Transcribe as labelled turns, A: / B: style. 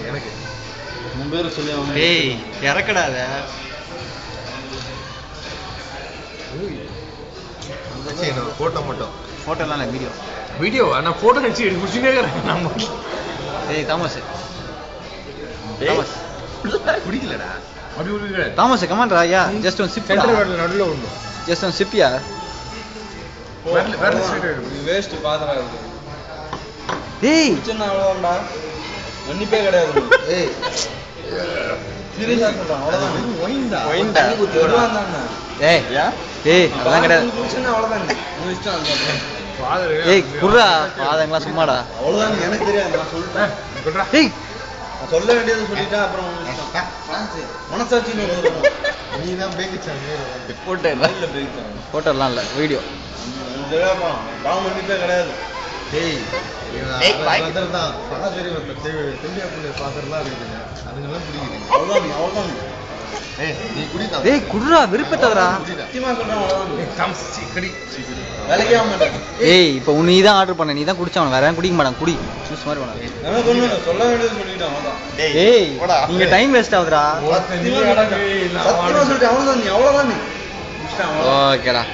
A: எனக்கு 3 பேர் சொல்லி அவங்க
B: இறக்கடாத
A: போட்டோ மட்டும்
B: ஃபோட்டோலாம் இல்லை வீடியோ
A: வீடியோ நான் போட்டோ வச்சு முடிச்சுனே இருக்கேன் நம்ம
B: தாமஸ்
A: பிடிக்கலடா அப்படி ஒரு
B: தாமஸ் கமான்டா yeah just one chip
A: centre வரல நடுவுல உண்டு
B: ஜஸ்ட் ஒன் சிப் யா
A: வரல ஸ்ட்ரைட்
C: வேஸ்ட் பாதரா இருக்கு
B: டேய்
C: சின்ன அவ்வளவுடா மன்னிப்பே கிடையாது
A: ஏய்
C: சீரியஸா சொல்றேன் அவ்வளவுதான்
A: ஒயின்டா
C: வருவான்தானே
B: ஏய் ஏய் அதெல்லாம் கிடையாது
C: சின்ன அவ்வளவுதான் உங்க இஷ்டம் அது
A: ஃபாதர்
B: ஏய் குர்ரா பாதங்களா சும்மாடா
C: அவ்வளவுதான் எனக்கு தெரியாது நான் சொல்லிட்டேன்
A: குட்ரா
B: ஏய்
C: நான் சொல்ல வேண்டியது சொல்லிட்டேன் அப்புறம் மனசாட்சின்னு ஒன்று
A: நீ தான் பிரேக் சாங்க
B: போட்டோ இல்லை
C: இல்ல பிரேக்
B: ஃபோட்டோலாம் இல்லை வீடியோ
C: பாவம் மன்னிப்பே கிடையாது
A: ஏய்
B: ஏய், bye.
A: ஃபாதர் தான் ஃபாதர் தெம்பியா புள்ள ஃபாதர்லாம் இருக்குங்க அதுங்கெல்லாம் பிடிக்குது
C: அவ்வளவுதான்
A: ஏய் நீ குடிடா
B: ஏய் குர்ரா விருப்பத்ததடா
C: சத்தியமா சொல்றேன் அவ்வளவுதான்
A: கம் கடி
C: வேலைக்கே ஆக மாட்டேன்
B: ஏய் இப்போ நீ தான் ஆர்டர் பண்ண நீ தான் குடிச்சவன் வேற யாரும் குடிக்க மாட்டான் குடி ஜூஸ் மாதிரி பண்ணாத
C: எனக்கு ஒண்ணு சொல்ல வேண்டியது சொல்லிட்டேன் அவ்வளவுதான்
B: ஏய் இங்க டைம் வேஸ்ட் ஆகுதுடா
C: சத்தியமா சொல்லிட்டேன் அவ்வளவுதான் நீ அவ்வளவுதான் நீ
B: ஓகேடா